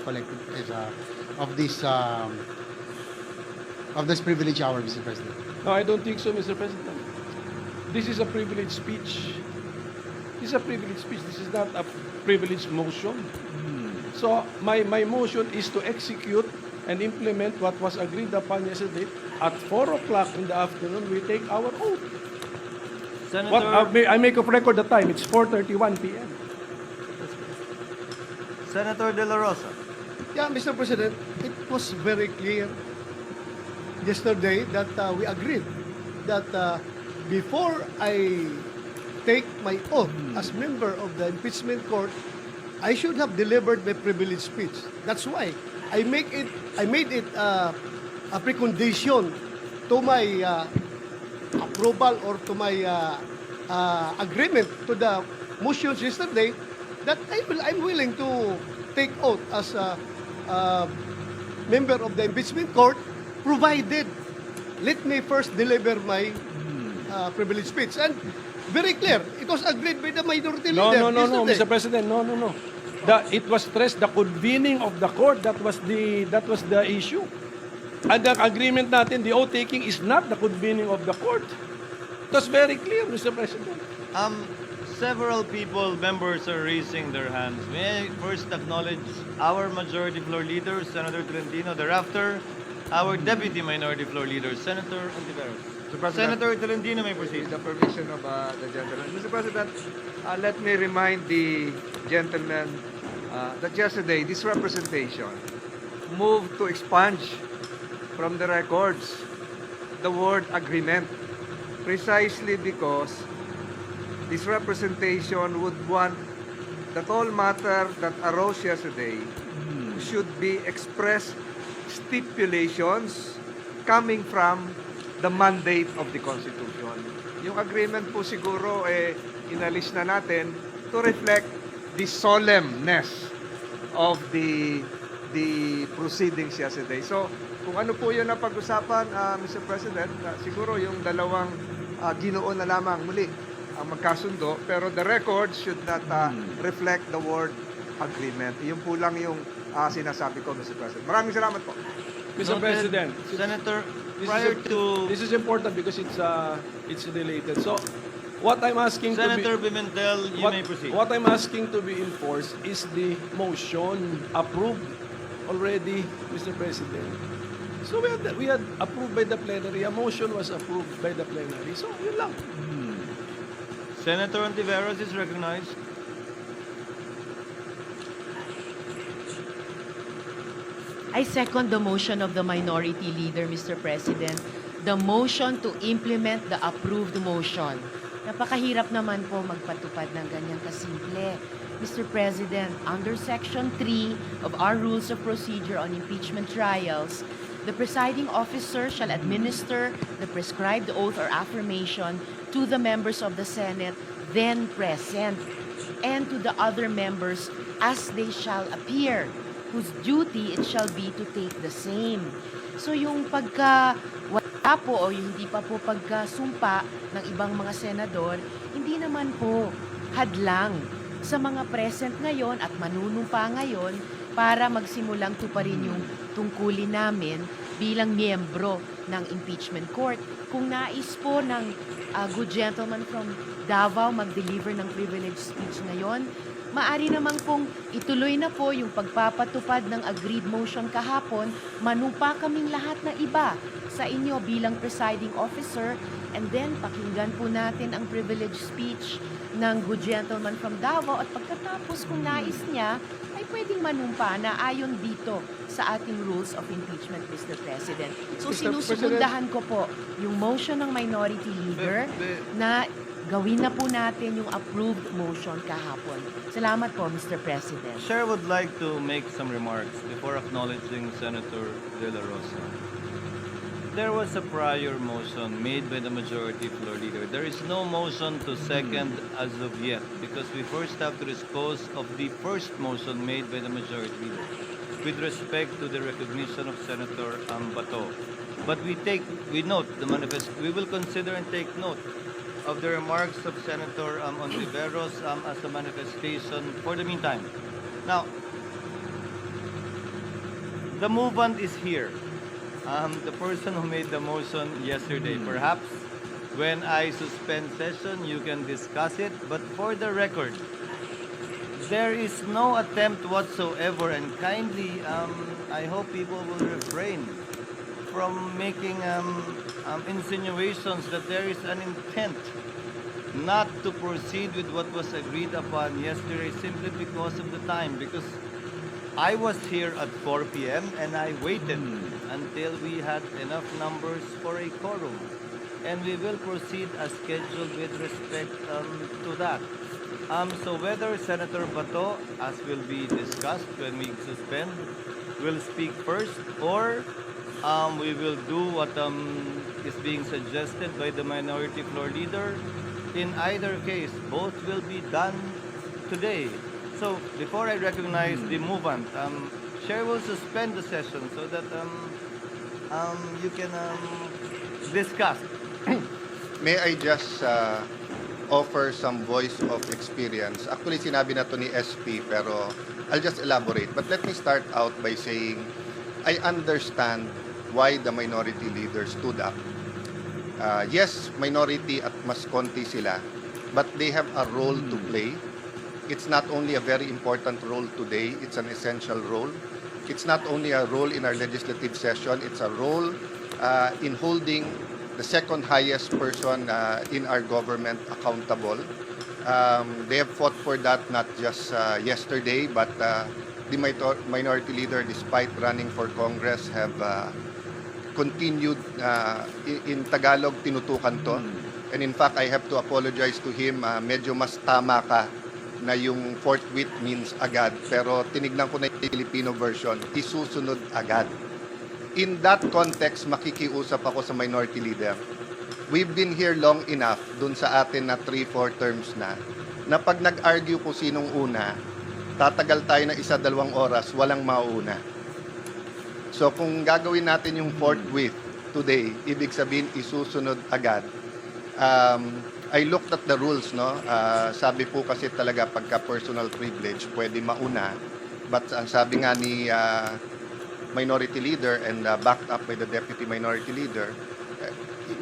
collected of this privilege hour, Mr. President. No, I don't think so, Mr. President. This is a privileged speech. This is a privileged speech. This is not a privileged motion. So my motion is to execute and implement what was agreed upon yesterday. At 4 o'clock in the afternoon, we take our oath. Senator, I make a record the time. It's 4:31 p.m. Senator De La Rosa. Yeah, Mr. President, it was very clear yesterday that we agreed that before I take my oath as member of the impeachment court, I should have delivered my privilege speech. That's why I made it a precondition to my approval or to my agreement to the motions yesterday that I'm willing to take oath as a member of the impeachment court, provided let me first deliver my privilege speech. And very clear, it was agreed by the minority No, leader no, yesterday. Mr. President. No. It was stressed the convening of the court. That was the issue. And the agreement natin, the oath taking is not the convening of the court. It was very clear, Mr. President. Several members are raising their hands. May I first acknowledge our Majority Floor Leader, Senator Tolentino. Thereafter, our Deputy Minority Floor Leader, Senator Ontiveros. Senator Tolentino may proceed. With the permission of the gentleman. Mr. President, let me remind the gentleman that yesterday this representation moved to expunge from the records the word agreement, precisely because this representation would want that all matter that arose yesterday should be expressed stipulations coming from the mandate of the Constitution. Yung agreement po siguro inalis na natin to reflect the solemnness of the proceedings yesterday. So, kung ano po yun ang pag-usapan, Mr. President, siguro yung dalawang ginoo na lamang muli ang magkasundo, pero the record should not reflect the word agreement. Yun po lang yung sinasabi ko, Mr. President. Maraming salamat po. Mr. Noted. President, Senator, this is important because it's related. So, what I'm asking Senator to be Pimentel, you may proceed. what I'm asking to be enforced is the motion approved already, Mr. President. So we had approved by the plenary. A motion was approved by the plenary. So yun lang. Senator Ontiveros is recognized. I second the motion of the minority leader, Mr. President. The motion to implement the approved motion. Napakahirap naman po magpatupad ng ganyan kasimple. Mr. President, under Section 3 of our Rules of Procedure on Impeachment Trials, the presiding officer shall administer the prescribed oath or affirmation to the members of the Senate then present and to the other members as they shall appear, whose duty it shall be to take the same. So yung pagka wala po o yung hindi pa po pagkasumpa ng ibang mga senador, hindi naman po hadlang sa mga present ngayon at manunumpa ngayon para magsimulang tuparin yung tungkulin namin bilang miyembro ng impeachment court. Kung nais po ng good gentleman from Davao mag-deliver ng privilege speech ngayon, maari naman pong ituloy na po yung pagpapatupad ng agreed motion kahapon, manupa kaming lahat na iba sa inyo bilang presiding officer, and then pakinggan po natin ang privilege speech ng good gentleman from Davao, at pagkatapos kung nais niya ay pwedeng manumpa na ayon dito sa ating rules of impeachment, Mr. President. So Mr. sinusugundahan ko po yung motion ng minority leader na gawin na po natin yung approved motion kahapon. Salamat po, Mr. President. Chair would like to make some remarks before acknowledging Senator De La Rosa. There was a prior motion made by the Majority Floor Leader. There is no motion to second as of yet because we first have to dispose of the first motion made by the Majority Leader with respect to the recognition of Senator Bato. But we note the manifest. We will consider and take note of the remarks of Senator Ontiveros as a manifestation for the meantime. Now, the movement is here. The person who made the motion yesterday, perhaps when I suspend session, you can discuss it. But for the record, there is no attempt whatsoever, and kindly, I hope people will refrain from making insinuations that there is an intent not to proceed with what was agreed upon yesterday simply because of the time. Because I was here at 4 p.m. and I waited until we had enough numbers for a quorum. And we will proceed as scheduled with respect to that. So whether Senator Bato, as will be discussed when we suspend, will speak first, or we will do what is being suggested by the minority floor leader. In either case, both will be done today. So before I recognize the movement, Chair will suspend the session so that you can discuss. May I just offer some voice of experience? Actually, sinabi na to ni SP, pero I'll just elaborate. But let me start out by saying, I understand why the minority leader stood up. Yes, minority at mas konti sila, but they have a role to play. It's not only a very important role today, it's an essential role. It's not only a role in our legislative session, it's a role in holding the second highest person in our government accountable. They have fought for that not just yesterday, but the minority leader, despite running for Congress, have continued, in Tagalog, tinutukan to. And in fact, I have to apologize to him. Medyo mas tama ka na yung forthwith means agad. Pero tinignan ko na yung Filipino version, isusunod agad. In that context, makikiusap ako sa minority leader. We've been here long enough dun sa atin na 3-4 terms na pag nag-argue kung sinong una, tatagal tayo na 1-2 oras, walang mauuna. So kung gagawin natin yung forthwith today, ibig sabihin isusunod agad. I looked at the rules, no? Sabi po kasi talaga pagka personal privilege, pwede mauna. But ang sabi nga ni minority leader and backed up by the deputy minority leader,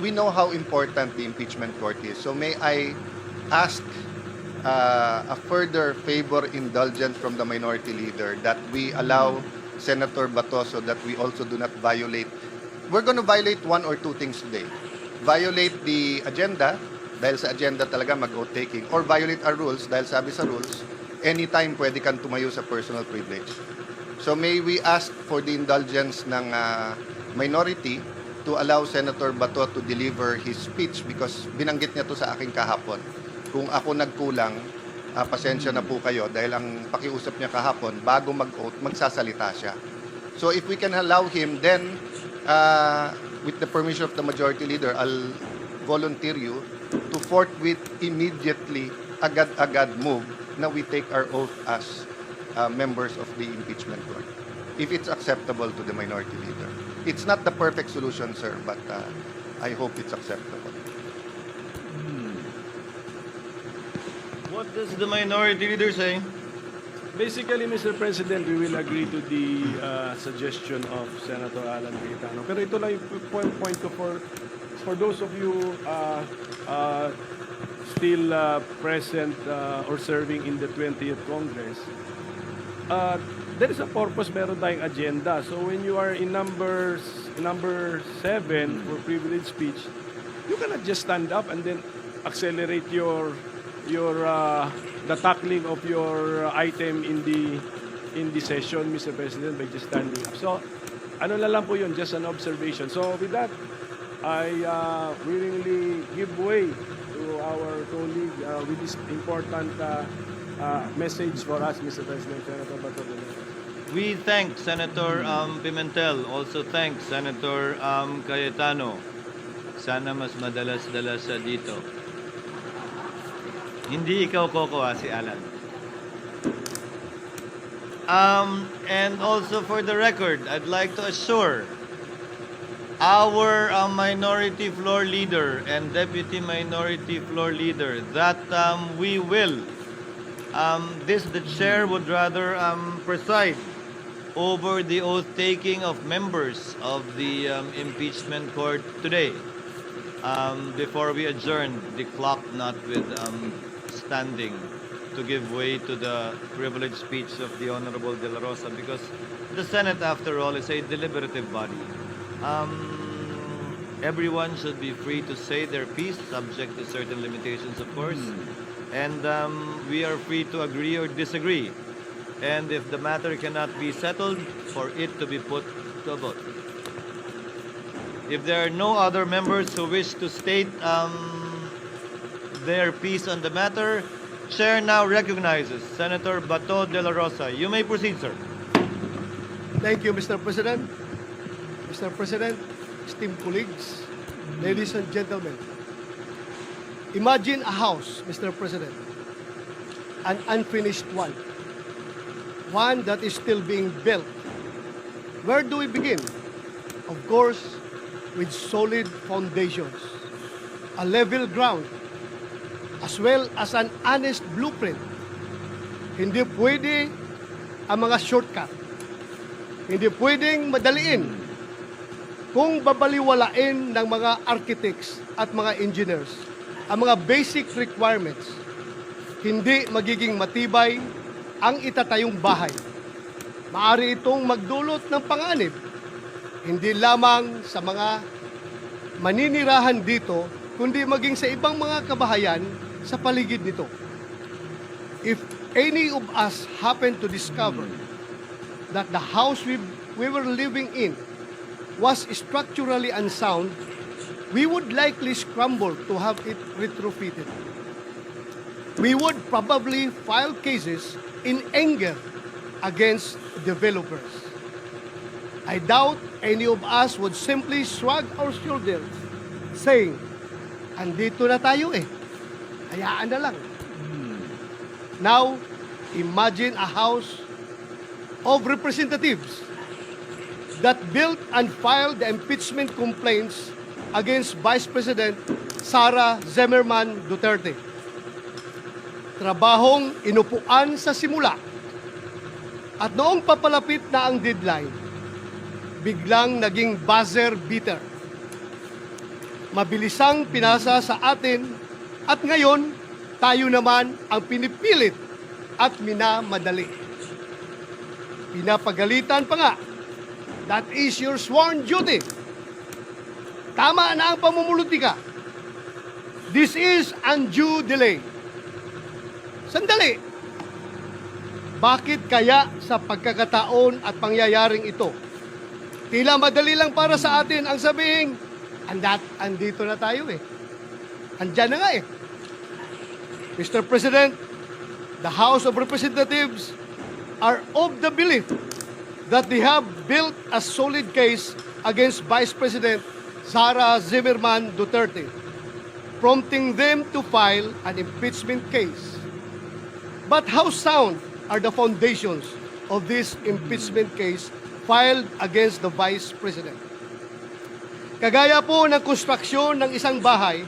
we know how important the impeachment court is. So may I ask a further favor indulgence from the minority leader that we allow Senator Bato so that we also do not violate. We're going to violate 1 or 2 things today. Violate the agenda, dahil sa agenda talaga mag-oath taking, or violate our rules, dahil sabi sa rules, anytime pwede kang tumayo sa personal privilege. So may we ask for the indulgence ng minority to allow Senator Bato to deliver his speech because binanggit niya to sa akin kahapon. Kung ako nagkulang, pasensya na po kayo dahil ang pakiusap niya kahapon, bago mag-oath, magsasalita siya. So if we can allow him, then with the permission of the majority leader, I'll volunteer you to forthwith immediately, agad-agad move na we take our oath as members of the impeachment court. If it's acceptable to the minority leader. It's not the perfect solution, sir, but I hope it's acceptable. What does the minority leader say? Basically, Mr. President, we will agree to the suggestion of Senator Alan Cayetano. Pero ito lang yung point ko for those of you still present or serving in the 20th Congress. There is a purpose, meron tayong agenda. So when you are in number 7 for privilege speech, you cannot just stand up and then accelerate the tackling of your item in the session, Mr. President, by just standing up. So, ano na lang po yun, just an observation. So, with that, I willingly give way to our colleague with this important message for us, Mr. President, Senator Bato. We thank Senator Pimentel, also thank Senator Cayetano. Sana mas madalas-dalas siya dito. Hindi ikaw kokoa, si Alan. And also for the record, I'd like to assure our minority floor leader and deputy minority floor leader that we will, the chair would rather preside over the oath-taking of members of the impeachment court today. Before we adjourn, the clock not standing to give way to the privileged speech of the Honorable De La Rosa, because the Senate, after all, is a deliberative body. Everyone should be free to say their piece, subject to certain limitations, of course. And we are free to agree or disagree. And if the matter cannot be settled, for it to be put to a vote. If there are no other members who wish to state their piece on the matter, Chair now recognizes Senator Bato de la Rosa. You may proceed, sir. Thank you, Mr. President. Mr. President, esteemed colleagues, ladies and gentlemen. Imagine a house, Mr. President, an unfinished one. One that is still being built. Where do we begin? Of course, with solid foundations, a level ground, as well as an honest blueprint. Hindi pwede ang mga shortcut. Hindi pwedeng madaliin kung babaliwalain ng mga architects at mga engineers ang mga basic requirements. Hindi magiging matibay ang itatayong bahay. Maaari itong magdulot ng panganib, hindi lamang sa mga maninirahan dito, kundi maging sa ibang mga kabahayan sa paligid nito. If any of us happen to discover that the house we were living in was structurally unsound, we would likely scramble to have it retrofitted. We would probably file cases in anger against developers. I doubt any of us would simply shrug our shoulders saying, andito na tayo eh, hayaan na lang. Now, imagine a house of representatives that built and filed the impeachment complaints against Vice President Sara Zimmerman Duterte. Trabahong inupuan sa simula. At noong papalapit na ang deadline, biglang naging buzzer beater. Mabilisang pinasa sa atin at ngayon tayo naman ang pinipilit at minamadali. Pinapagalitan pa nga. That is your sworn duty. Tama na ang pamumulutika. This is undue delay. Sandali. Bakit kaya sa pagkakataon at pangyayaring ito, tila madali lang para sa atin ang sabihin, andito na tayo eh. Andyan na nga eh. Mr. President, the House of Representatives are of the belief that they have built a solid case against Vice President Sara Zimmerman Duterte, prompting them to file an impeachment case. But how sound are the foundations of this impeachment case filed against the Vice President? Kagaya po ng konstruksyon ng isang bahay,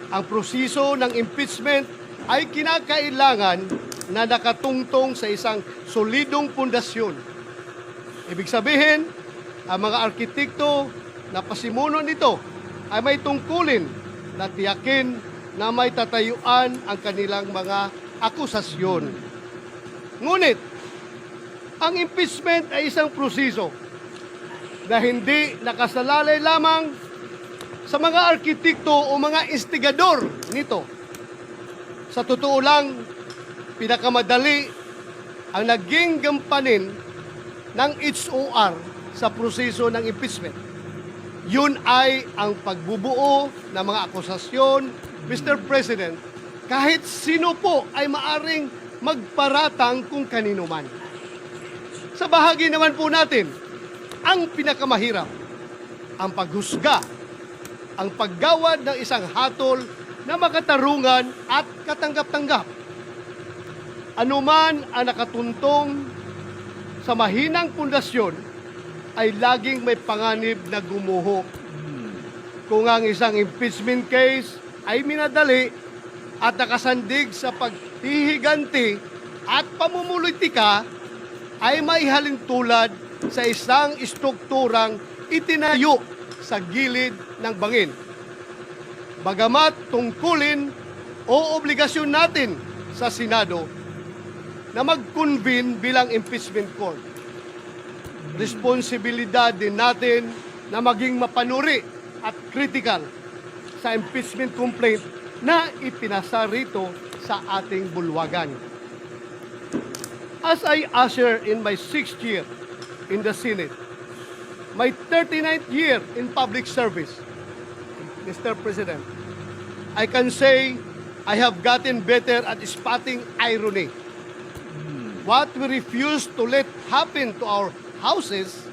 ang proseso ng impeachment ay kinakailangan na nakatungtong sa isang solidong pundasyon. Ibig sabihin, ang mga arkitekto na pasimuno nito ay may tungkulin na tiyakin na may tatayuan ang kanilang mga akusasyon. Ngunit, ang impeachment ay isang proseso na hindi nakasalalay lamang sa mga arkitekto o mga instigador nito. Sa totoo lang, pinakamadali ang naging gampanin ng HOR sa proseso ng impeachment. Yun ay ang pagbubuo ng mga akusasyon, Mr. President, kahit sino po ay maaring magparatang kung kanino man. Sa bahagi naman po natin, ang pinakamahirap, ang paghusga, ang paggawad ng isang hatol na makatarungan at katanggap-tanggap. Anuman ang nakatuntong sa mahinang pundasyon ay laging may panganib na gumuho. Kung ang isang impeachment case ay minadali at nakasandig sa paghihiganti at pamumulitika, ay maihalin tulad sa isang strukturang itinayo sa gilid ng bangin. Bagamat tungkulin o obligasyon natin sa Senado na mag-convene bilang impeachment court, responsibilidad din natin na maging mapanuri at critical sa impeachment complaint na ipinasa rito sa ating bulwagan. As I usher in my 6th year in the Senate, my 39th year in public service, Mr. President, I can say I have gotten better at spotting irony. What we refuse to let happen to our houses,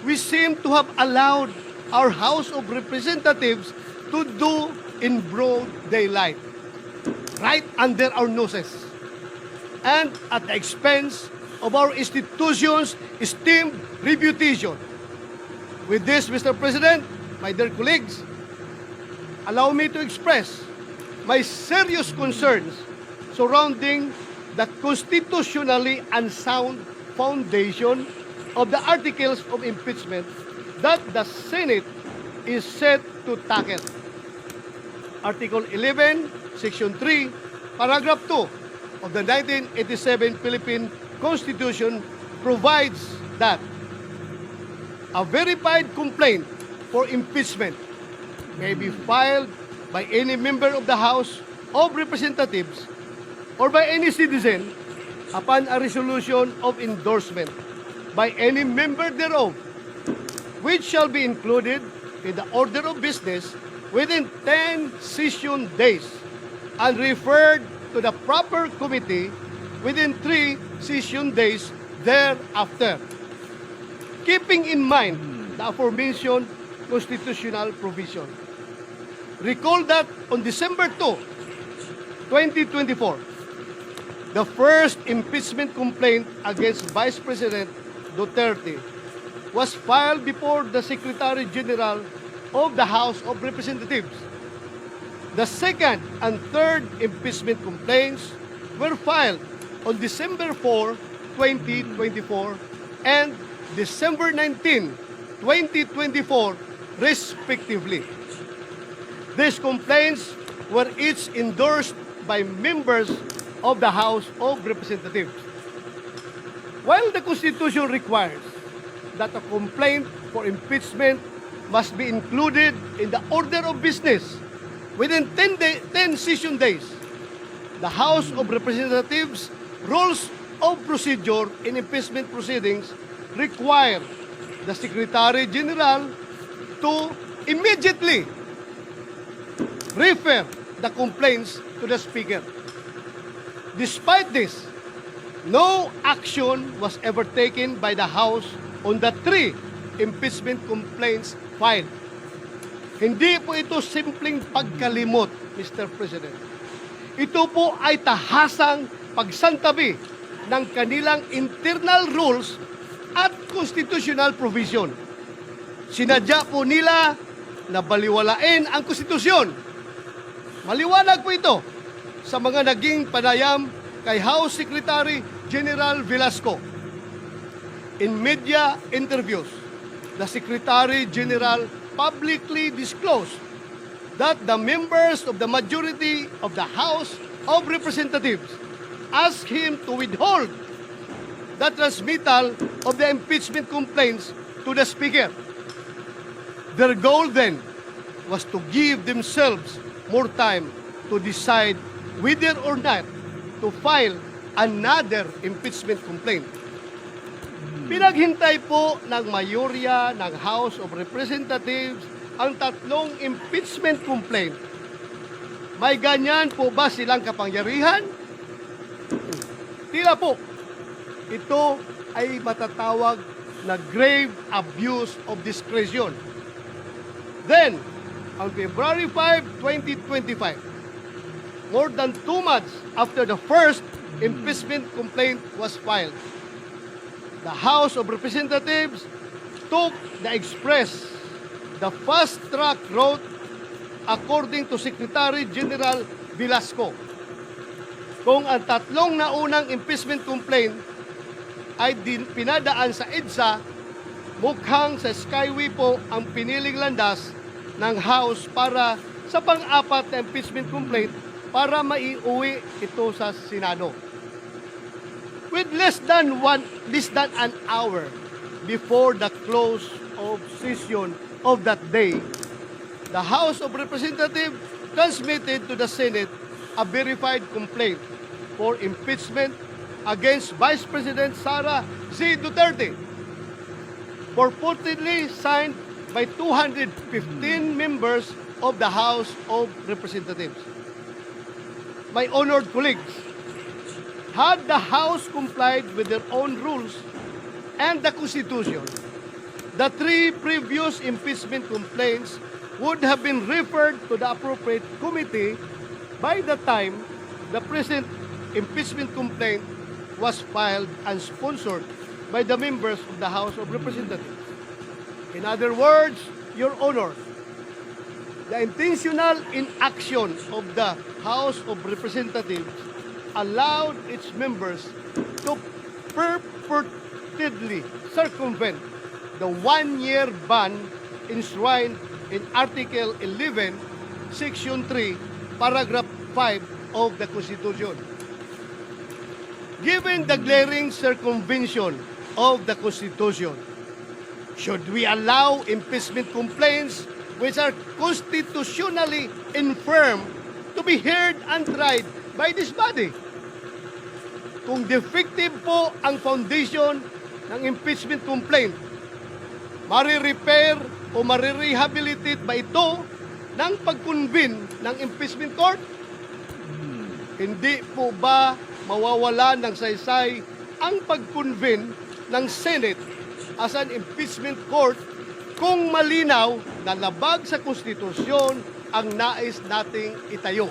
we seem to have allowed our House of Representatives to do in broad daylight, right under our noses, and at the expense of our institution's esteemed reputation. With this, Mr. President, my dear colleagues, allow me to express my serious concerns surrounding the constitutionally unsound foundation of the articles of impeachment that the Senate is set to tackle. Article 11, Section 3, Paragraph 2 of the 1987 Philippine Constitution provides that a verified complaint for impeachment may be filed by any member of the House of Representatives or by any citizen upon a resolution of endorsement by any member thereof, which shall be included in the order of business within 10 session days and referred to the proper committee within 3 session days thereafter. Keeping in mind the aforementioned constitutional provision. Recall that on December 2, 2024, the first impeachment complaint against Vice President Duterte was filed before the Secretary General of the House of Representatives. The second and third impeachment complaints were filed on December 4, 2024 and December 19, 2024, respectively. These complaints were each endorsed by members of the House of Representatives. While the Constitution requires that a complaint for impeachment must be included in the order of business within 10 session days, the House of Representatives rules of procedure in impeachment proceedings require the Secretary General to immediately refer the complaints to the Speaker. Despite this, no action was ever taken by the House on the 3 impeachment complaints filed. Hindi po ito simpleng pagkalimot, Mr. President. Ito po ay tahasang pagsantabi ng kanilang internal rules at constitutional provision. Sinadya po nila na baliwalain ang konstitusyon. Maliwanag po ito sa mga naging panayam kay House Secretary General Velasco. In media interviews, the Secretary General publicly disclosed that the members of the majority of the House of Representatives asked him to withhold the transmittal of the impeachment complaints to the Speaker. Their goal then was to give themselves more time to decide whether or not to file another impeachment complaint. Pinaghintay po ng mayorya ng House of Representatives ang 3 impeachment complaint. May ganyan po ba silang kapangyarihan? Tila po. Ito ay matatawag na grave abuse of discretion. Then, on February 5, 2025, more than 2 months after the first impeachment complaint was filed, the House of Representatives took the express, the fast-track route according to Secretary General Velasco. Kung ang 3 naunang impeachment complaint ay pinadaan sa EDSA, mukhang sa Skyway po ang piniling landas ng House para sa pang-apat na impeachment complaint para maiuwi ito sa Senado. With less than an hour before the close of session of that day, the House of Representatives transmitted to the Senate a verified complaint for impeachment against Vice President Sara Z. Duterte, purportedly signed by 215 members of the House of Representatives. My honored colleagues, had the House complied with their own rules and the Constitution, the three previous impeachment complaints would have been referred to the appropriate committee by the time the present impeachment complaint was filed and sponsored by the members of the House of Representatives. In other words, Your Honor, the intentional inaction of the House of Representatives allowed its members to purportedly circumvent the one-year ban enshrined in Article 11, Section 3, Paragraph 5 of the Constitution. Given the glaring circumvention of the Constitution, should we allow impeachment complaints which are constitutionally infirm to be heard and tried by this body? Kung defective po ang foundation ng impeachment complaint, marirepair o marirehabilitate ba ito ng pag-convene ng impeachment court? Hindi po ba mawawala ng saysay ang pag-convene ng Senate as an impeachment court kung malinaw na labag sa konstitusyon ang nais nating itayo?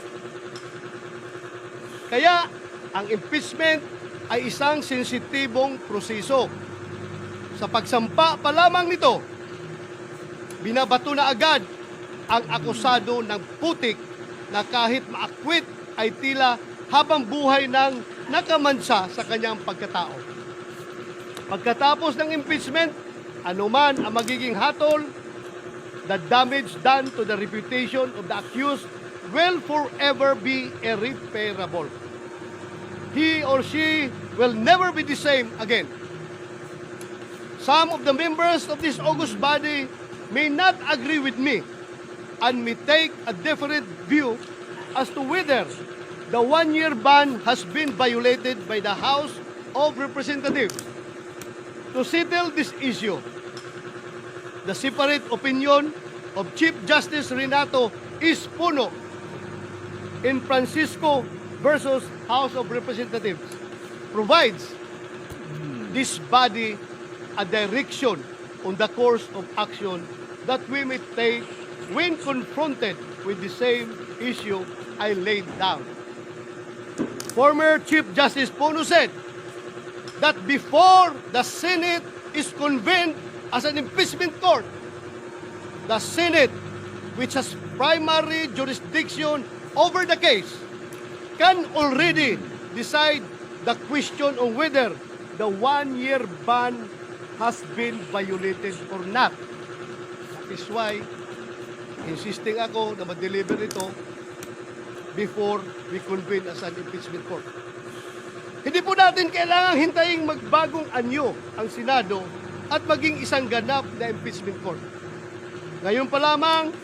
Kaya ang impeachment ay isang sensitibong proseso. Sa pagsampa pa lamang nito, binabato na agad ang akusado ng putik na kahit maakwit ay tila habang buhay ng nakamansa sa kanyang pagkatao. Pagkatapos ng impeachment, anuman ang magiging hatol, the damage done to the reputation of the accused will forever be irreparable. He or she will never be the same again. Some of the members of this august body may not agree with me and may take a different view as to whether the one-year ban has been violated by the House of Representatives. To settle this issue, the separate opinion of Chief Justice Renato Espuno in Francisco versus House of Representatives provides this body a direction on the course of action that we may take when confronted with the same issue I laid down. Former Chief Justice Puno said that before the Senate is convened as an impeachment court, the Senate, which has primary jurisdiction over the case, can already decide the question on whether the one-year ban has been violated or not. That is why, insisting ako na ma-deliver ito before we convene as an impeachment court. Hindi po natin kailangang hintayin magbagong anyo ang Senado at maging isang ganap na impeachment court. Ngayon pa lamang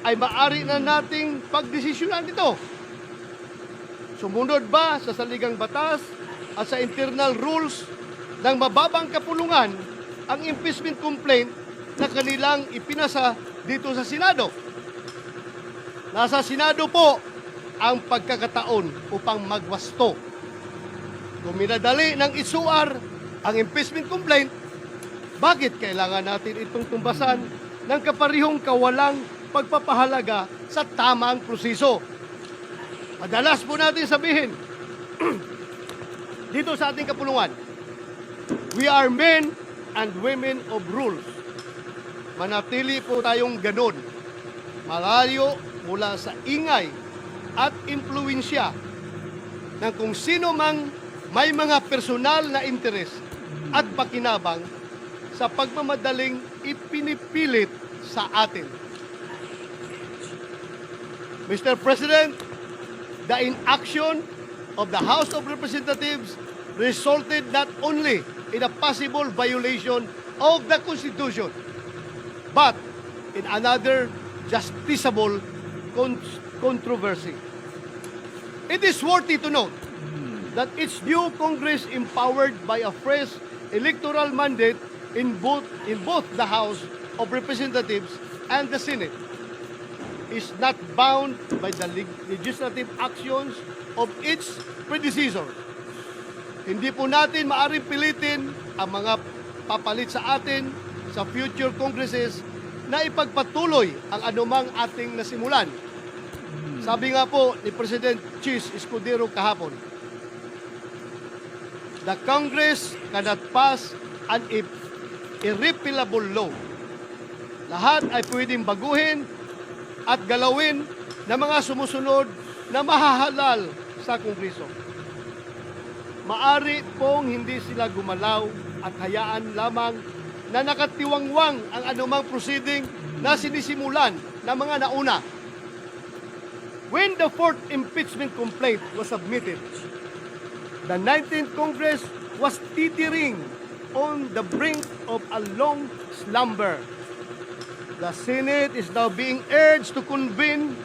ay maaari na nating pagdesisyonan ito. Sumunod ba sa saligang batas at sa internal rules ng mababang kapulungan ang impeachment complaint na kanilang ipinasa dito sa Senado? Nasa Senado po ang pagkakataon upang magwasto. Kung minadali ng isuar ang impeachment complaint, bakit kailangan natin itong tumbasan ng kaparihong kawalang pagpapahalaga sa tamang proseso? Madalas po natin sabihin dito sa ating kapulungan, we are men and women of rules. Manatili po tayong ganun, malayo mula sa ingay at impluensya ng kung sino mang may mga personal na interes at pakinabang sa pagmamadaling ipinipilit sa atin. Mr. President, the inaction of the House of Representatives resulted not only in a possible violation of the Constitution, but in another justiciable controversy. It is worthy to note that its new Congress, empowered by a fresh electoral mandate in both the House of Representatives and the Senate, is not bound by the legislative actions of its predecessors. Hindi po natin maaring pilitin ang mga papalit sa atin sa future Congresses na ipagpatuloy ang anumang ating nasimulan. Sabi nga po ni President Chis Escudero kahapon, the Congress cannot pass an irrepealable law. Lahat ay pwedeng baguhin at galawin ng mga sumusunod na mahahalal sa Kongreso. Maari pong hindi sila gumalaw at hayaan lamang na nakatiwangwang ang anumang proceeding na sinisimulan ng mga nauna. When the fourth impeachment complaint was submitted, the 19th Congress was teetering on the brink of a long slumber. The Senate is now being urged to convene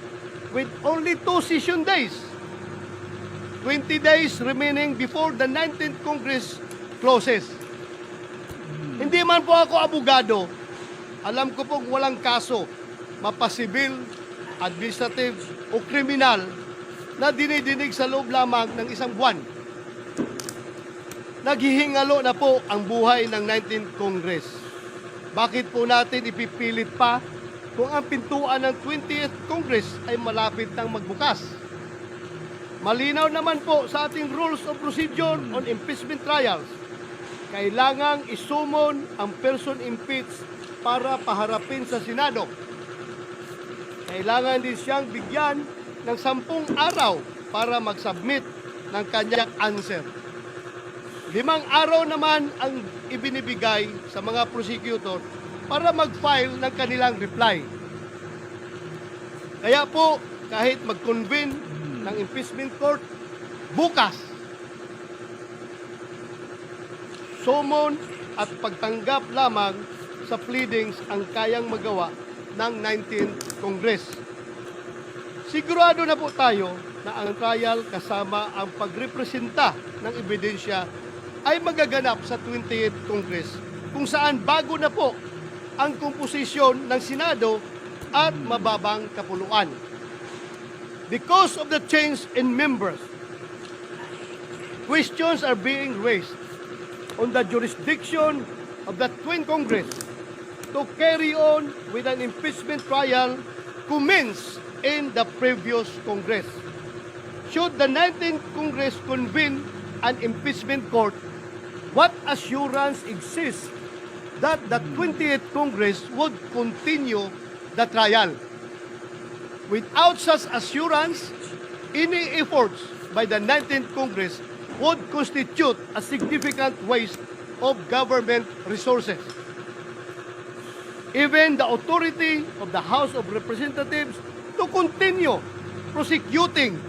with only 2 session days. 20 days remaining before the 19th Congress closes. Hindi man po ako abogado, alam ko pong walang kaso, mapasibil, administrative o kriminal na dinidinig sa loob lamang ng isang buwan. Naghihingalo na po ang buhay ng 19th Congress. Bakit po natin ipipilit pa kung ang pintuan ng 20th Congress ay malapit nang magbukas? Malinaw naman po sa ating Rules of Procedure on Impeachment Trials, kailangang isumon ang person impeached para paharapin sa Senado. Kailangan din siyang bigyan ng 10 araw para mag-submit ng kanyang answer. 5 araw naman ang ibinibigay sa mga prosecutor para mag-file ng kanilang reply. Kaya po, kahit mag-convene ng impeachment court bukas, summon at pagtanggap lamang sa pleadings ang kayang magawa ng 19th Congress. Sigurado na po tayo na ang trial kasama ang pagrepresenta ng ebidensya ay magaganap sa 20th Congress, kung saan bago na po ang komposisyon ng Senado at mababang kapuluan. Because of the change in members, questions are being raised on the jurisdiction of the twin Congress to carry on with an impeachment trial commenced in the previous Congress. Should the 19th Congress convene an impeachment court, what assurance exists that the 20th Congress would continue the trial? Without such assurance, any efforts by the 19th Congress would constitute a significant waste of government resources. Even the authority of the House of Representatives to continue prosecuting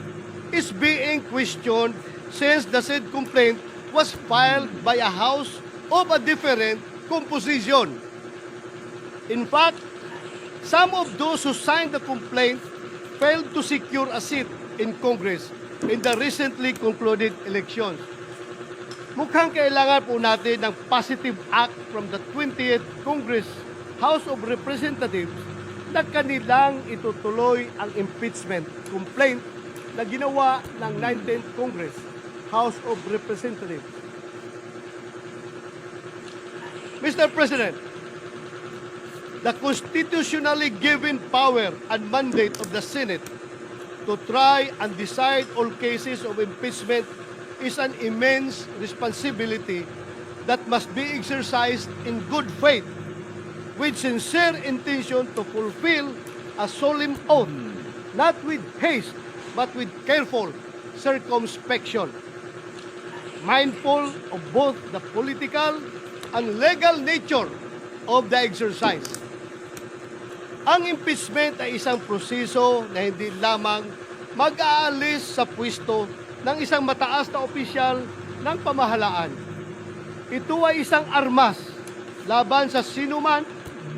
is being questioned since the said complaint was filed by a House of a different composition. In fact, some of those who signed the complaint failed to secure a seat in Congress in the recently concluded elections. Mukhang kailangan po natin ng positive act from the 20th Congress House of Representatives na kanilang itutuloy ang impeachment complaint na ginawa ng 19th Congress House of Representatives. Mr. President, the constitutionally given power and mandate of the Senate to try and decide all cases of impeachment is an immense responsibility that must be exercised in good faith with sincere intention to fulfill a solemn oath, not with haste but with careful circumspection. mindful of both the political and legal nature of the exercise. Ang impeachment ay isang proseso na hindi lamang mag-aalis sa pwesto ng isang mataas na opisyal ng pamahalaan. Ito ay isang armas laban sa sinuman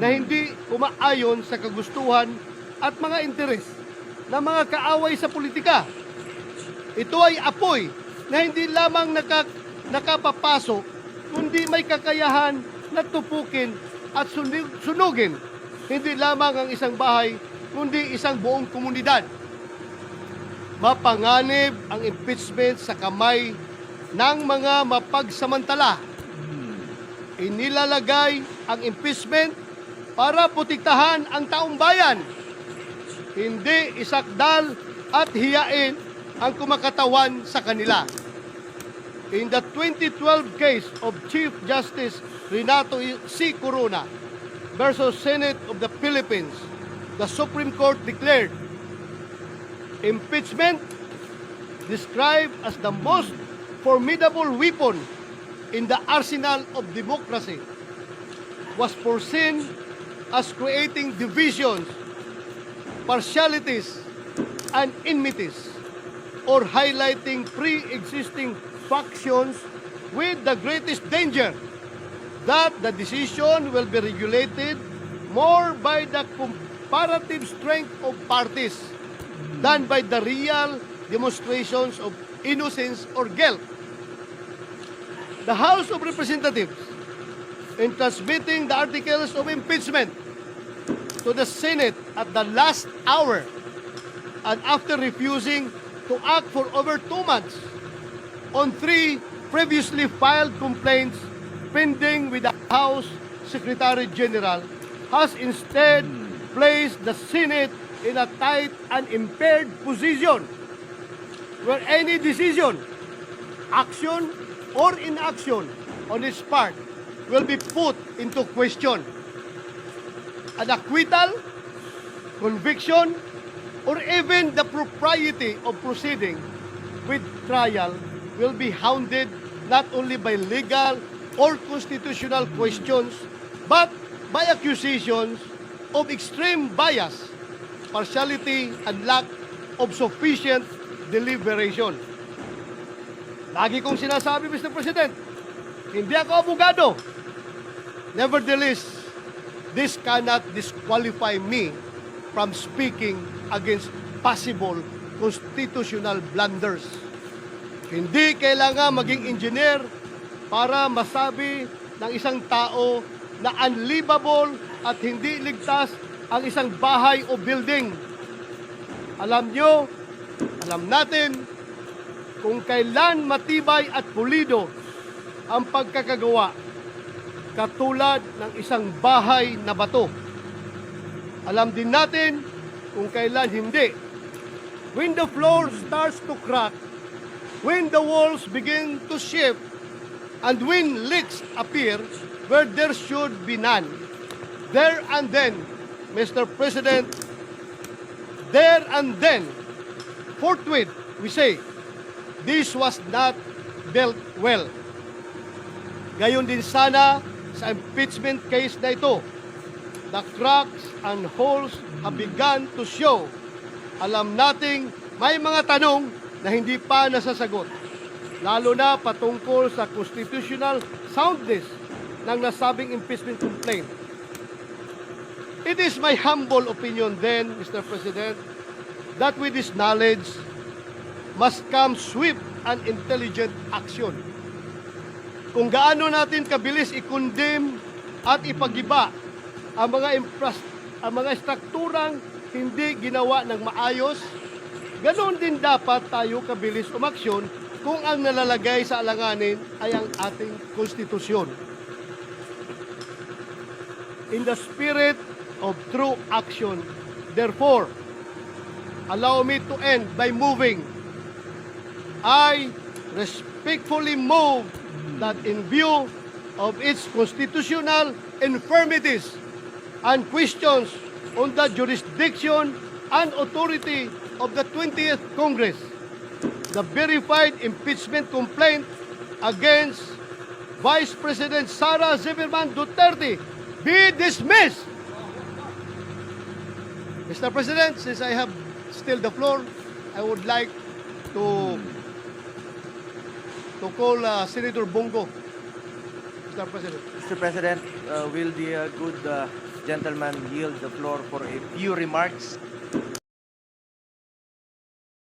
na hindi umaayon sa kagustuhan at mga interes ng mga kaaway sa politika. Ito ay apoy na hindi lamang nakapapasok, kundi may kakayahan na tupukin at sunugin hindi lamang ang isang bahay, kundi isang buong komunidad. Mapanganib ang impeachment sa kamay ng mga mapagsamantala. Inilalagay ang impeachment para protektahan ang taong bayan, hindi isakdal at hiyain ang kumakatawan sa kanila. In the 2012 case of Chief Justice Renato C. Corona versus Senate of the Philippines, the Supreme Court declared impeachment, described as the most formidable weapon in the arsenal of democracy, was foreseen as creating divisions, partialities, and enmities, or highlighting pre-existing factions, with the greatest danger that the decision will be regulated more by the comparative strength of parties than by the real demonstrations of innocence or guilt. The House of Representatives, in transmitting the articles of impeachment to the Senate at the last hour and after refusing to act for over 2 months on 3 previously filed complaints pending with the House Secretary General, has instead placed the Senate in a tight and impaired position where any decision, action, or inaction on its part will be put into question. An acquittal, conviction, or even the propriety of proceeding with trial will be hounded not only by legal or constitutional questions, but by accusations of extreme bias, partiality, and lack of sufficient deliberation. Lagi kong sinasabi, Mr. President, hindi ako abogado. Nevertheless, this cannot disqualify me from speaking against possible constitutional blunders. Hindi kailangan maging engineer para masabi ng isang tao na unlivable at hindi ligtas ang isang bahay o building. Alam nyo, alam natin kung kailan matibay at pulido ang pagkakagawa katulad ng isang bahay na bato. Alam din natin kung kailan hindi. When the floor starts to crack, when the walls begin to shift, and when leaks appear where there should be none. There and then, Mr. President, there and then, forthwith, we say, this was not dealt well. Gayon din sana sa impeachment case na ito. The cracks and holes have begun to show. Alam nating may mga tanong na hindi pa nasasagot, lalo na patungkol sa constitutional soundness ng nasabing impeachment complaint. It is my humble opinion then, Mr. President, that with this knowledge must come swift and intelligent action. Kung gaano natin kabilis i-condemn at ipagiba ang mga strukturang hindi ginawa ng maayos, ganoon din dapat tayo kabilis umaksyon kung ang nalalagay sa alanganin ay ang ating konstitusyon. In the spirit of true action, therefore, allow me to end by moving. I respectfully move that in view of its constitutional infirmities and questions on the jurisdiction and authority of the 20th Congress, the verified impeachment complaint against Vice President Sara Zimmerman Duterte be dismissed. Mr. President, since I have still the floor, I would like to call Senator Bongo. Mr. President. Mr. President, will the good gentleman yield the floor for a few remarks?